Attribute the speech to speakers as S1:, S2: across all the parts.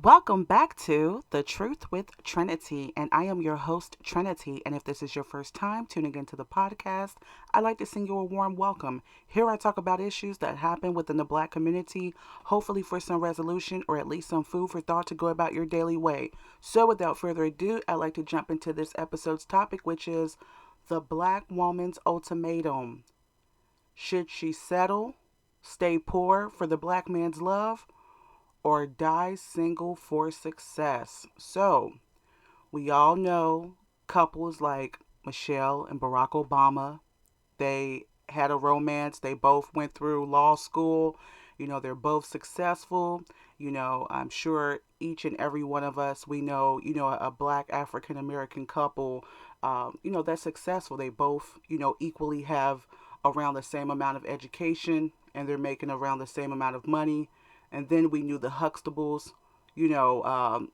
S1: Welcome back to The Truth with Trinity, and I am your host, Trinity. And if this is your first time tuning into the podcast, I'd like to send you a warm welcome. Here I talk about issues that happen within the Black community, hopefully for some resolution or at least some food for thought to go about your daily way. So, without further ado, I'd like to jump into this episode's topic, which is the Black woman's ultimatum. Should she settle, stay poor for the Black man's love, or die single for success? So, we all know couples like Michelle and Barack Obama. They had a romance. They both went through law school. They're both successful. I'm sure each and every one of us, we know, a Black African American couple, that's successful. They both, equally have around the same amount of education and they're making around the same amount of money. And then we knew the Huxtables, you know, um,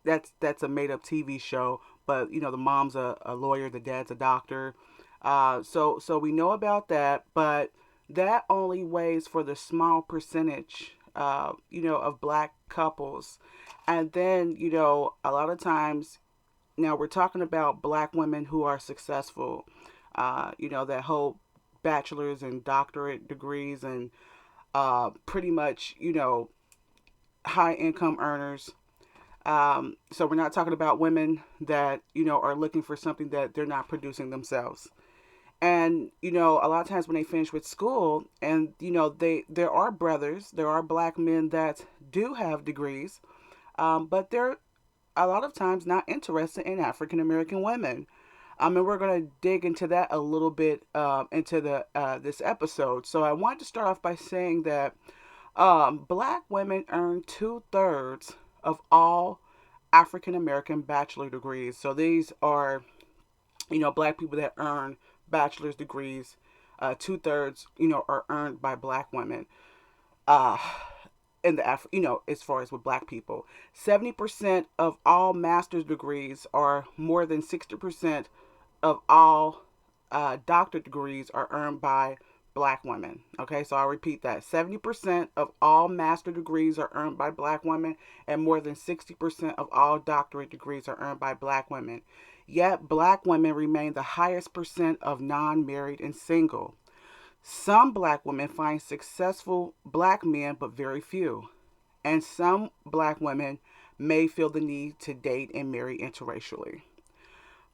S1: that's a made up TV show, but the mom's a lawyer, the dad's a doctor. So we know about that, but that only weighs for the small percentage, of Black couples. And then a lot of times now we're talking about Black women who are successful, that whole bachelor's and doctorate degrees and pretty much high income earners. So we're not talking about women that are looking for something that they're not producing themselves. And a lot of times when they finish with school, and there are brothers, there are Black men that do have degrees, but they're a lot of times not interested in African American women. And we're going to dig into that a little bit into the this episode. So I want to start off by saying that Black women earn 2/3 of all African American bachelor degrees. So these are Black people that earn bachelor's degrees. 2/3 are earned by Black women. Uh, in the as far as with Black people, 70% of all master's degrees are more than 60% of all doctorate degrees are earned by Black women. Okay, so I'll repeat that. 70% of all master degrees are earned by Black women, and more than 60% of all doctorate degrees are earned by Black women. Yet, Black women remain the highest percent of non married and single. Some Black women find successful Black men, but very few. And some Black women may feel the need to date and marry interracially.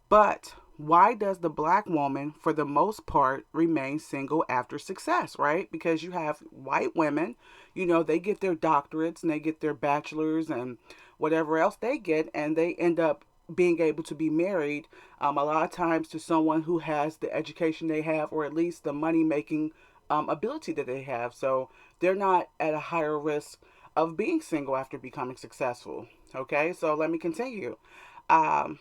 S1: But why does the Black woman, for the most part, remain single after success, right? Because you have white women, they get their doctorates and they get their bachelors and whatever else they get, and they end up being able to be married a lot of times to someone who has the education they have, or at least the money making ability that they have. So they're not at a higher risk of being single after becoming successful. Okay, so let me continue. Um,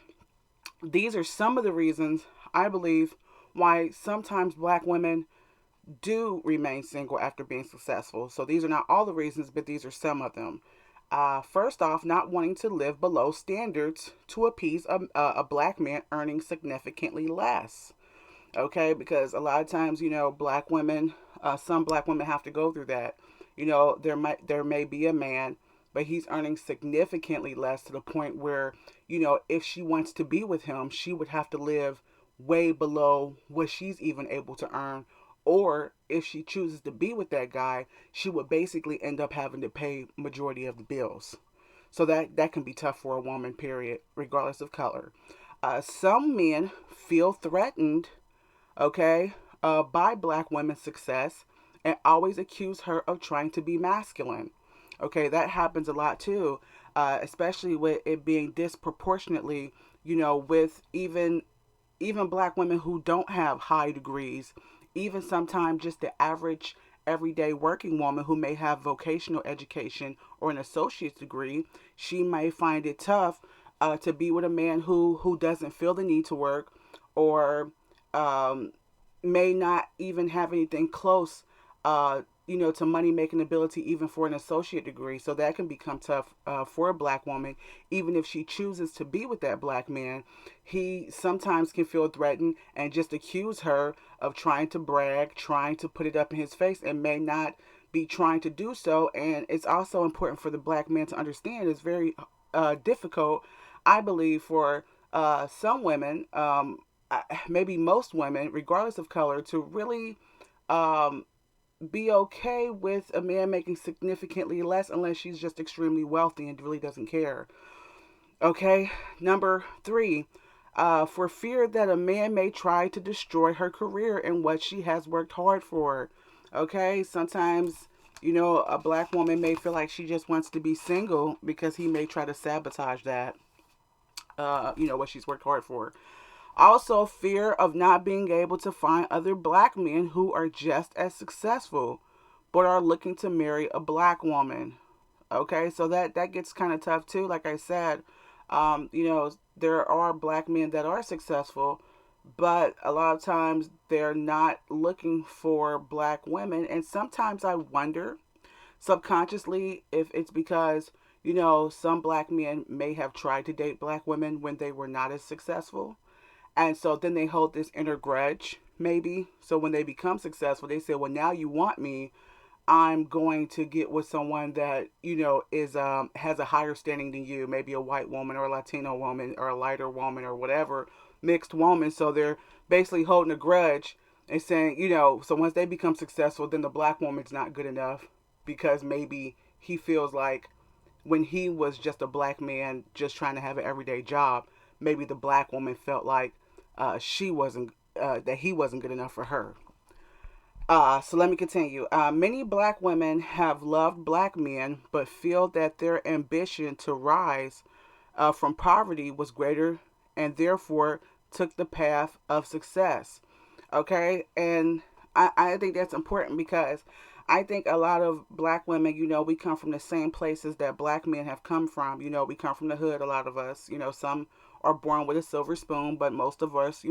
S1: these are some of the reasons I believe why sometimes Black women do remain single after being successful. So these are not all the reasons, but these are some of them. First off, not wanting to live below standards to appease a Black man earning significantly less. Okay, because a lot of times, Black women, some Black women have to go through that. There may be a man, but he's earning significantly less to the point where, if she wants to be with him, she would have to live way below what she's even able to earn. Or if she chooses to be with that guy, she would basically end up having to pay majority of the bills. So that can be tough for a woman, period, regardless of color. Some men feel threatened, okay, by Black women's success and always accuse her of trying to be masculine. Okay, that happens a lot too, especially with it being disproportionately, with even Black women who don't have high degrees, even sometimes just the average everyday working woman who may have vocational education or an associate's degree, she may find it tough to be with a man who doesn't feel the need to work, or um, may not even have anything close, to money making ability, even for an associate degree. So that can become tough for a Black woman, even if she chooses to be with that Black man. He sometimes can feel threatened and just accuse her of trying to brag, trying to put it up in his face, and may not be trying to do so. And it's also important for the black man to understand it's very difficult, I believe, for some women, maybe most women, regardless of color, to really um, be okay with a man making significantly less unless she's just extremely wealthy and really doesn't care. Okay, number three, for fear that a man may try to destroy her career and what she has worked hard for. Okay, sometimes, a black woman may feel like she just wants to be single because he may try to sabotage that, what she's worked hard for. Also, fear of not being able to find other black men who are just as successful but are looking to marry a black woman. Okay, so that gets kind of tough too. Like I said, there are black men that are successful, but a lot of times they're not looking for black women. And sometimes I wonder subconsciously if it's because, some black men may have tried to date black women when they were not as successful. And so then they hold this inner grudge, maybe. So when they become successful, they say, well, now you want me. I'm going to get with someone that is has a higher standing than you, maybe a white woman or a Latino woman or a lighter woman or whatever, mixed woman. So they're basically holding a grudge and saying, so once they become successful, then the black woman's not good enough because maybe he feels like when he was just a black man just trying to have an everyday job, maybe the black woman felt like she wasn't that he wasn't good enough for her. So let me continue. Many black women have loved black men, but feel that their ambition to rise from poverty was greater and therefore took the path of success. Okay, and I think that's important because I think a lot of black women, we come from the same places that black men have come from. We come from the hood, a lot of us. Some are born with a silver spoon, but most of us,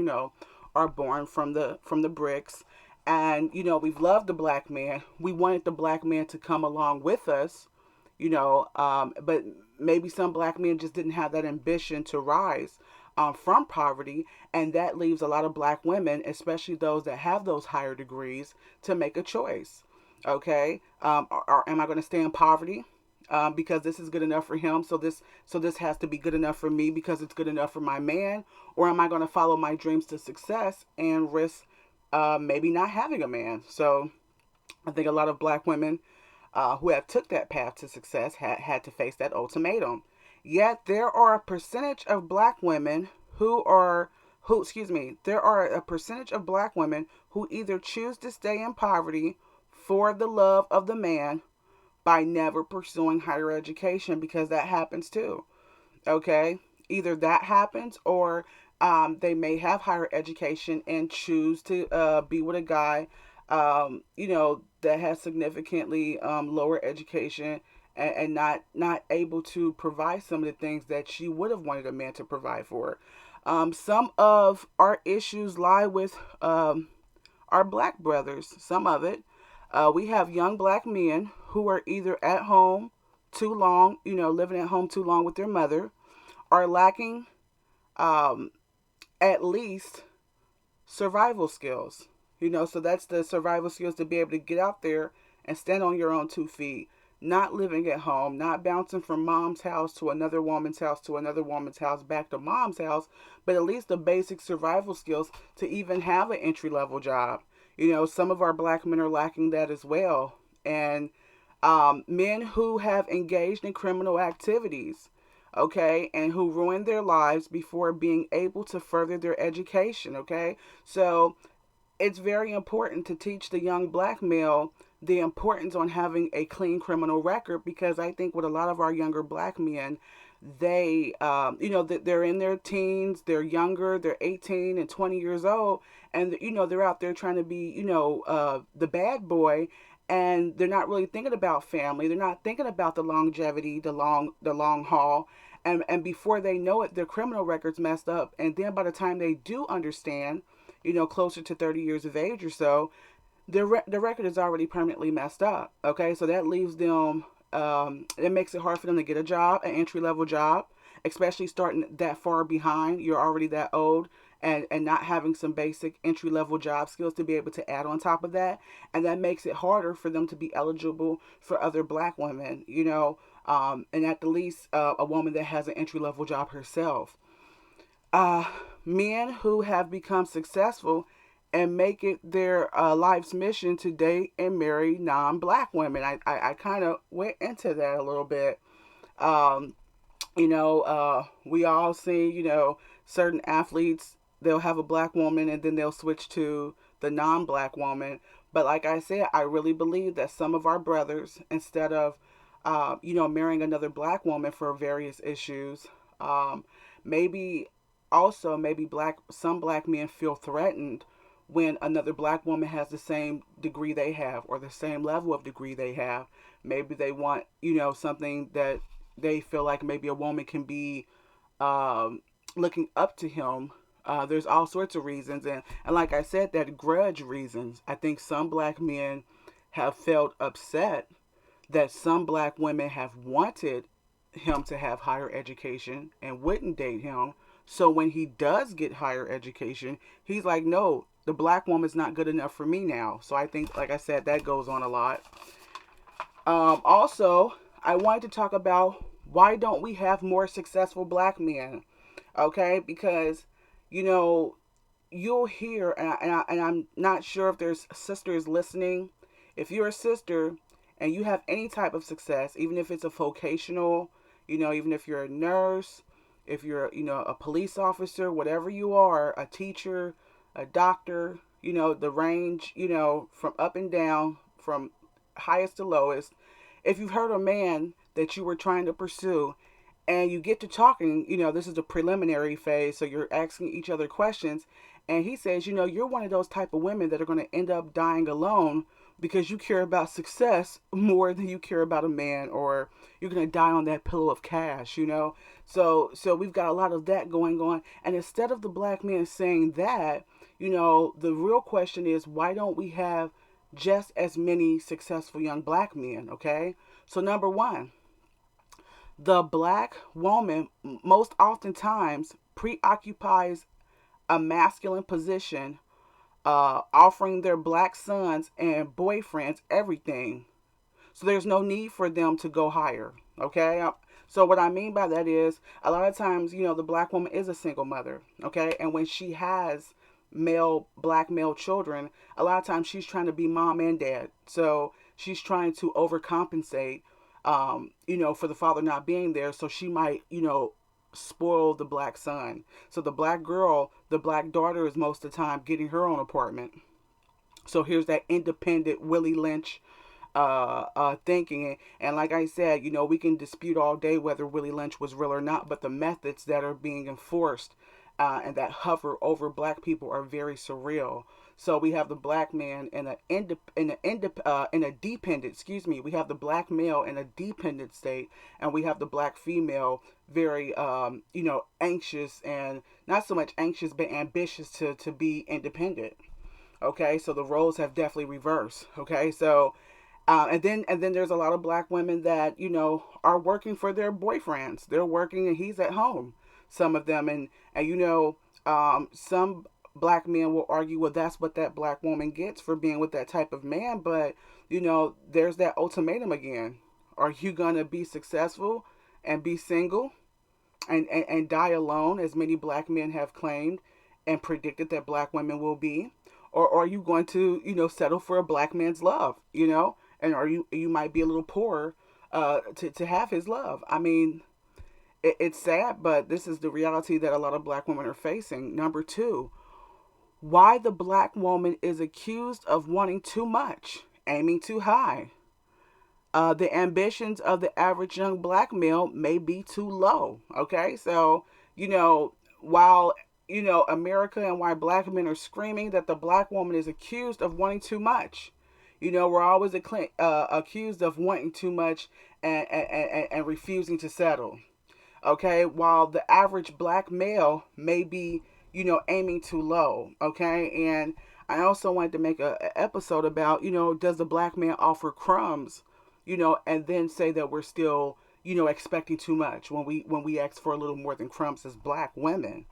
S1: are born from the bricks. And we've loved the black man. We wanted the black man to come along with us, but maybe some black men just didn't have that ambition to rise from poverty, and that leaves a lot of black women, especially those that have those higher degrees, to make a choice. Okay, or am I going to stay in poverty? Because this is good enough for him, so this has to be good enough for me because it's good enough for my man, or am I going to follow my dreams to success and risk maybe not having a man? So I think a lot of black women who have took that path to success had to face that ultimatum. Yet there are a percentage of black women there are a percentage of black women who either choose to stay in poverty for the love of the man by never pursuing higher education, because that happens too. Okay, either that happens or they may have higher education and choose to be with a guy, that has significantly lower education and not able to provide some of the things that she would have wanted a man to provide for her. Some of our issues lie with our black brothers. Some of it, we have young black men who are either at home too long, living at home too long with their mother, are lacking um, at least survival skills. So that's the survival skills to be able to get out there and stand on your own 2 feet, not living at home, not bouncing from mom's house to another woman's house to another woman's house back to mom's house, but at least the basic survival skills to even have an entry level job. Some of our black men are lacking that as well. And men who have engaged in criminal activities, okay, and who ruin their lives before being able to further their education, okay? So it's very important to teach the young black male the importance on having a clean criminal record, because I think with a lot of our younger black men, they, they're in their teens, they're younger, they're 18 and 20 years old, and, they're out there trying to be, the bad boy, and they're not really thinking about family. They're not thinking about the longevity, the long haul. And before they know it, their criminal record's messed up. And then by the time they do understand, closer to 30 years of age or so, the record is already permanently messed up. Okay, so that leaves them, it makes it hard for them to get a job, an entry level job, especially starting that far behind. You're already that old, and not having some basic entry level job skills to be able to add on top of that. And that makes it harder for them to be eligible for other black women, and at the least a woman that has an entry level job herself. uh, Men who have become successful and make it their life's mission to date and marry non-black women. I kind of went into that a little bit. Um, we all see, certain athletes, they'll have a black woman and then they'll switch to the non-black woman. But like I said, I really believe that some of our brothers, instead of, marrying another black woman for various issues, maybe also maybe some black men feel threatened when another black woman has the same degree they have or the same level of degree they have. Maybe they want, something that they feel like maybe a woman can be um, looking up to him. There's all sorts of reasons, and like I said, that grudge reasons. I think some black men have felt upset that some black women have wanted him to have higher education and wouldn't date him. So when he does get higher education, he's like, no, the black woman's not good enough for me now. So I think, like I said, that goes on a lot. Also, I wanted to talk about why don't we have more successful black men? Okay, because you know you'll hear, and I'm not sure if there's sisters listening. If you're a sister and you have any type of success, even if it's a vocational, even if you're a nurse, if you're, a police officer, whatever you are, a teacher, a doctor, the range, from up and down, from highest to lowest. If you've heard a man that you were trying to pursue and you get to talking, this is the preliminary phase, so you're asking each other questions, and he says, you're one of those type of women that are going to end up dying alone because you care about success more than you care about a man, or you're going to die on that pillow of cash. So we've got a lot of that going on, and instead of the black man saying that, the real question is, why don't we have just as many successful young black men? Okay, so number one, the black woman most oftentimes preoccupies a masculine position, offering their black sons and boyfriends everything. So there's no need for them to go higher. Okay. So what I mean by that is, a lot of times, the black woman is a single mother. Okay. And when she has black male children, a lot of times she's trying to be mom and dad. So she's trying to overcompensate, for the father not being there. So she might, spoil the black son. So the black girl, the black daughter, is most of the time getting her own apartment. So here's that independent Willie Lynch thinking. And like I said, we can dispute all day whether Willie Lynch was real or not, but the methods that are being enforced and that hover over black people are very surreal. So we have the black man in a dependent, excuse me, we have the black male in a dependent state, and we have the black female very, anxious, and not so much anxious, but ambitious to be independent. Okay, so the roles have definitely reversed. Okay, so and then there's a lot of black women that are working for their boyfriends. They're working and he's at home. Some of them, and some black men will argue, well, that's what that black woman gets for being with that type of man. But there's that ultimatum again. Are you gonna be successful and be single and die alone, as many black men have claimed and predicted that black women will be? Or are you going to, settle for a black man's love, and you might be a little poorer to have his love? I mean, it's sad, but this is the reality that a lot of black women are facing. Number two, why the black woman is accused of wanting too much, aiming too high. The ambitions of the average young black male may be too low. Okay, so while America and why black men are screaming that the black woman is accused of wanting too much. We're always accused of wanting too much and refusing to settle. Okay, while the average black male may be, aiming too low. Okay, and I also wanted to make a episode about, does the black man offer crumbs, and then say that we're still, expecting too much when we ask for a little more than crumbs as black women.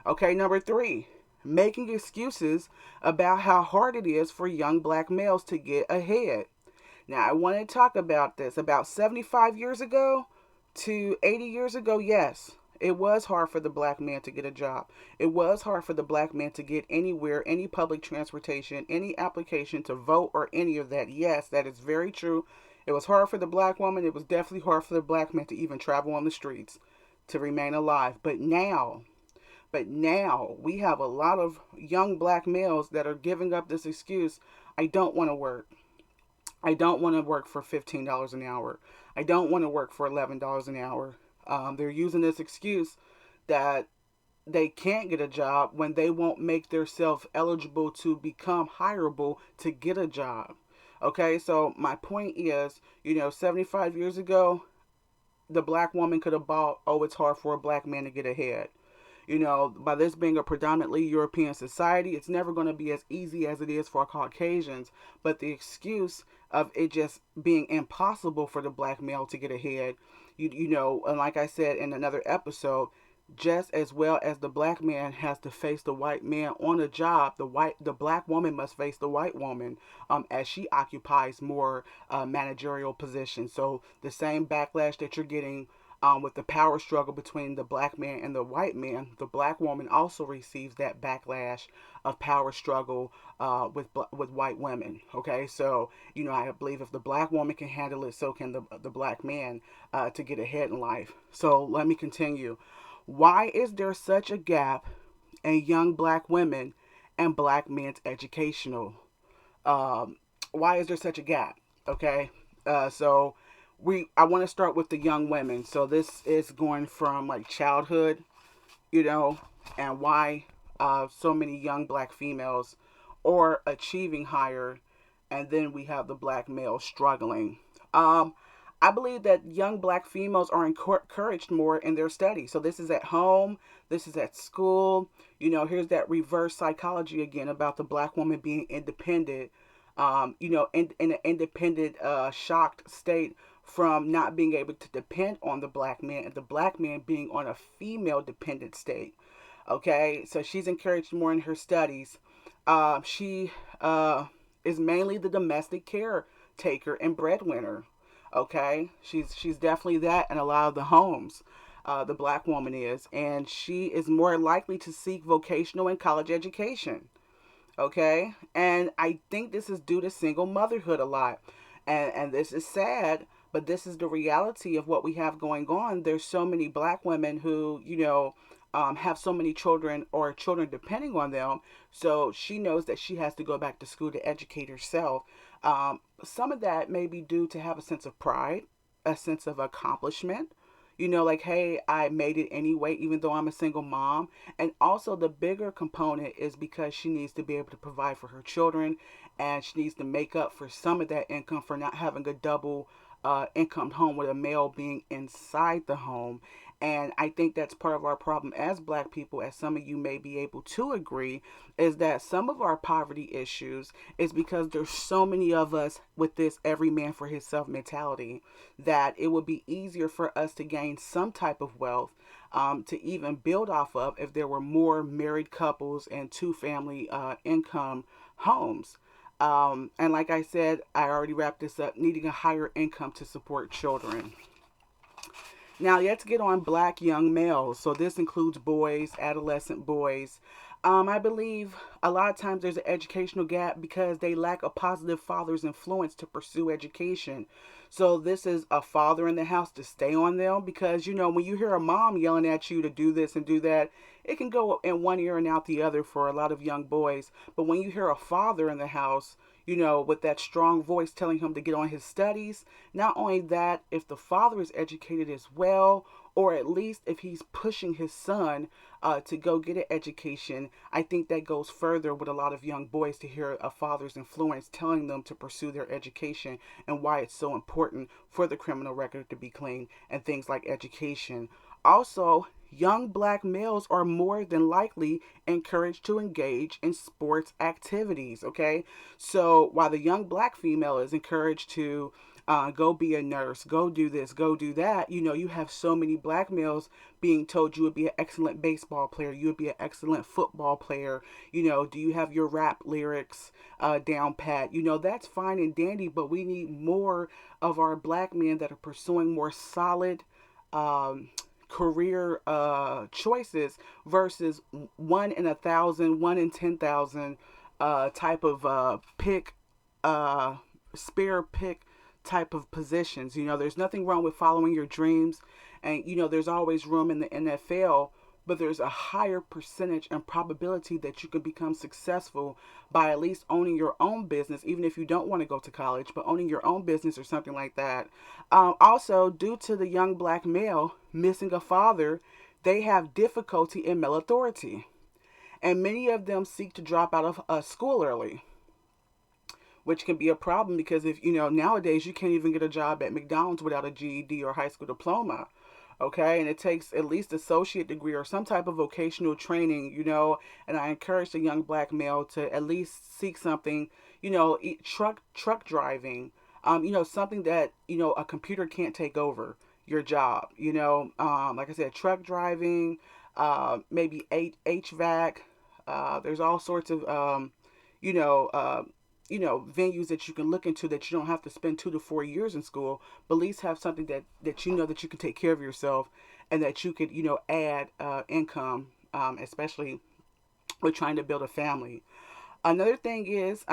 S1: Okay, number three, making excuses about how hard it is for young black males to get ahead. Now, I want to talk about this. About 75 years ago to 80 years ago, yes, it was hard for the black man to get a job. It was hard for the black man to get anywhere, any public transportation, any application to vote, or any of that. Yes, that is very true. It was hard for the black woman. It was definitely hard for the black man to even travel on the streets to remain alive. But now we have a lot of young black males that are giving up this excuse. I don't want to work. I don't want to work for $15 an hour. I don't want to work for $11 an hour. They're using this excuse that they can't get a job when they won't make themselves eligible to become hireable to get a job. Okay, so my point is, 75 years ago, the black woman could have bought, oh, it's hard for a black man to get ahead. By this being a predominantly European society, it's never going to be as easy as it is for Caucasians. But the excuse of it just being impossible for the black male to get ahead, and like I said in another episode, just as well as the black man has to face the white man on a job, the black woman must face the white woman as she occupies more managerial positions. So the same backlash that you're getting with the power struggle between the black man and the white man, the black woman also receives that backlash of power struggle with white women. Okay, so I believe if the black woman can handle it, so can the black man to get ahead in life. So let me continue. Why is there such a gap in young black women and black men's educational? Why is there such a gap? Okay, so I want to start with the young women. So this is going from like childhood, and why so many young black females are achieving higher, and then we have the black males struggling. I believe that young black females are encouraged more in their studies. So this is at home, this is at school. Here's that reverse psychology again about the black woman being independent. In an independent, shocked state from not being able to depend on the black man, and the black man being on a female dependent state. Okay, so she's encouraged more in her studies. She is mainly the domestic caretaker and breadwinner. Okay, she's definitely that in a lot of the homes. The black woman is, and she is more likely to seek vocational and college education. Okay, and I think this is due to single motherhood a lot, and this is sad, but this is the reality of what we have going on. There's so many black women who have so many children or children depending on them, so she knows that she has to go back to school to educate herself. Some of that may be due to have a sense of pride, a sense of accomplishment. Like, hey, I made it anyway, even though I'm a single mom. And also, the bigger component is because she needs to be able to provide for her children, and she needs to make up for some of that income for not having a double income home with a male being inside the home. And I think that's part of our problem as black people, as some of you may be able to agree, is that some of our poverty issues is because there's so many of us with this every man for himself mentality that it would be easier for us to gain some type of wealth to even build off of if there were more married couples and two family income homes. And like I said, I already wrapped this up, needing a higher income to support children. Now, let's get on black young males. So this includes boys, adolescent boys. I believe a lot of times there's an educational gap because they lack a positive father's influence to pursue education. So this is a father in the house to stay on them because, when you hear a mom yelling at you to do this and do that, it can go in one ear and out the other for a lot of young boys. But when you hear a father in the house, with that strong voice telling him to get on his studies. Not only that, if the father is educated as well, or at least if he's pushing his son to go get an education, I think that goes further with a lot of young boys to hear a father's influence telling them to pursue their education and why it's so important for the criminal record to be clean and things like education. Also, young black males are more than likely encouraged to engage in sports activities. Okay, so while the young black female is encouraged to go be a nurse, go do this, go do that. You have so many black males being told you would be an excellent baseball player, you would be an excellent football player. Do you have your rap lyrics down pat? That's fine and dandy, but we need more of our black men that are pursuing more solid um, career choices versus 1 in 1,000, 1 in 10,000 type of pick, spare pick type of positions. There's nothing wrong with following your dreams, and there's always room in the NFL, but there's a higher percentage and probability that you can become successful by at least owning your own business, even if you don't want to go to college, but owning your own business or something like that. Also, due to the young black male missing a father, they have difficulty in male authority, and many of them seek to drop out of school early, which can be a problem because if nowadays you can't even get a job at McDonald's without a GED or high school diploma. Okay, and it takes at least associate degree or some type of vocational training. And I encourage the young black male to at least seek something, truck driving, something that a computer can't take over your job. Like I said, truck driving, maybe HVAC. There's all sorts of you know, uh, venues that you can look into that you don't have to spend 2 to 4 years in school, but at least have something that that you can take care of yourself, and that you could, add income, especially with trying to build a family. Another thing is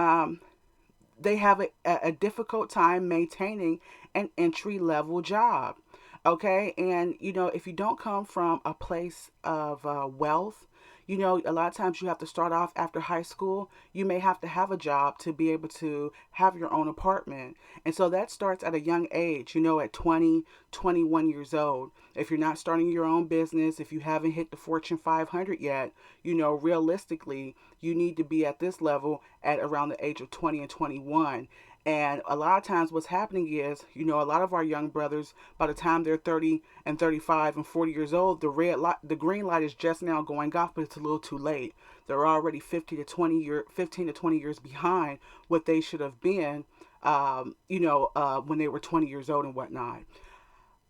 S1: they have a difficult time maintaining an entry level job. Okay, and if you don't come from a place of wealth, a lot of times you have to start off after high school. You may have to have a job to be able to have your own apartment. And so that starts at a young age, at 20, 21 years old. If you're not starting your own business, if you haven't hit the Fortune 500 yet, realistically, you need to be at this level at around the age of 20 and 21. And a lot of times what's happening is, a lot of our young brothers, by the time they're 30 and 35 and 40 years old, the green light is just now going off, but it's a little too late. They're already 15 to 20 years behind what they should have been, when they were 20 years old and whatnot.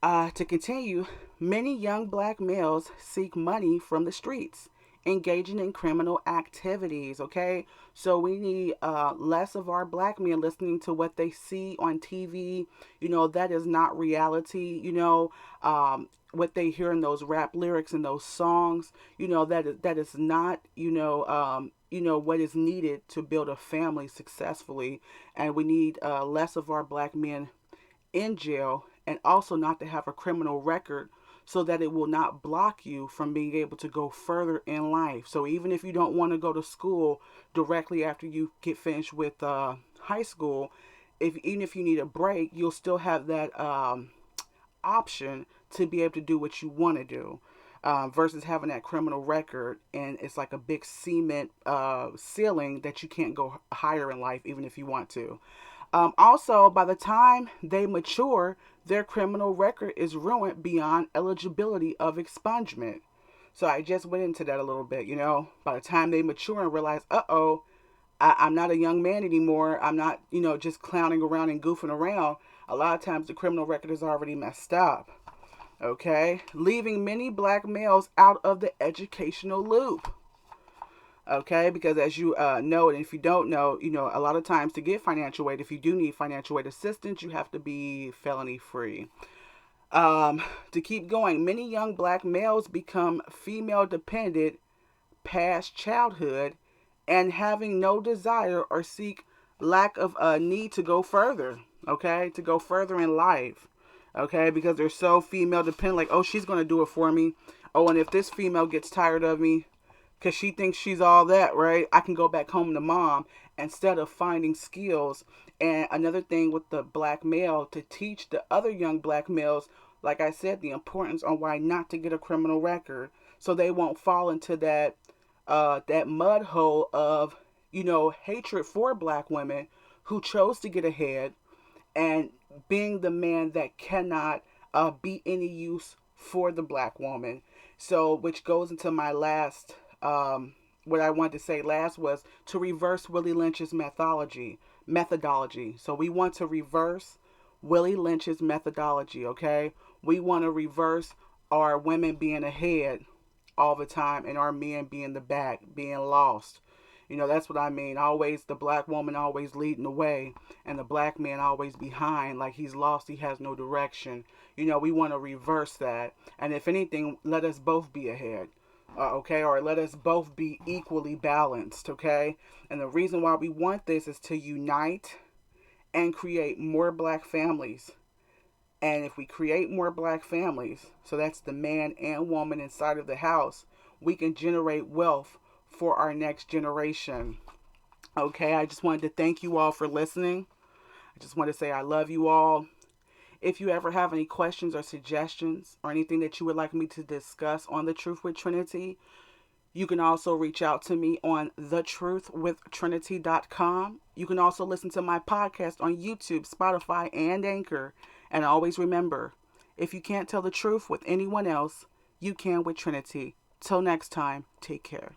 S1: To continue, many young black males seek money from the streets, engaging in criminal activities. Okay, so we need less of our black men listening to what they see on TV. That is not reality. What they hear in those rap lyrics and those songs. That is not what is needed to build a family successfully, and we need less of our black men in jail, and also not to have a criminal record, so that it will not block you from being able to go further in life. So even if you don't want to go to school directly after you get finished with high school, even if you need a break, you'll still have that option to be able to do what you want to do. Versus having that criminal record, and it's like a big cement ceiling that you can't go higher in life even if you want to. Also, by the time they mature, their criminal record is ruined beyond eligibility of expungement. So I just went into that a little bit. By the time they mature and realize, I'm not a young man anymore. I'm not, just clowning around and goofing around. A lot of times the criminal record is already messed up. Okay, leaving many black males out of the educational loop. Okay, because as you know, and if you don't know, a lot of times to get financial aid, if you do need financial aid assistance, you have to be felony free. To keep going, many young black males become female dependent past childhood, and having no desire or seek lack of a need to go further. Okay, to go further in life. Okay, because they're so female dependent, like, oh, she's going to do it for me. Oh, and if this female gets tired of me, because she thinks she's all that, right, I can go back home to mom, instead of finding skills. And another thing with the black male, to teach the other young black males, like I said, the importance on why not to get a criminal record, so they won't fall into that mud hole of, hatred for black women who chose to get ahead, and being the man that cannot be any use for the black woman. So, which goes into my last, what I wanted to say last was to reverse Willie Lynch's methodology. So we want to reverse Willie Lynch's methodology, okay? We want to reverse our women being ahead all the time and our men being the back, being lost. That's what I mean. Always the black woman always leading the way and the black man always behind, like he's lost, he has no direction. We want to reverse that. And if anything, let us both be ahead. Okay, or let us both be equally balanced, okay? And the reason why we want this is to unite and create more black families. And if we create more black families, so that's the man and woman inside of the house, we can generate wealth for our next generation. Okay, I just wanted to thank you all for listening. I just want to say I love you all. If you ever have any questions or suggestions or anything that you would like me to discuss on The Truth with Trinity, you can also reach out to me on thetruthwithtrinity.com. You can also listen to my podcast on YouTube, Spotify, and Anchor. And always remember, if you can't tell the truth with anyone else, you can with Trinity. Till next time, take care.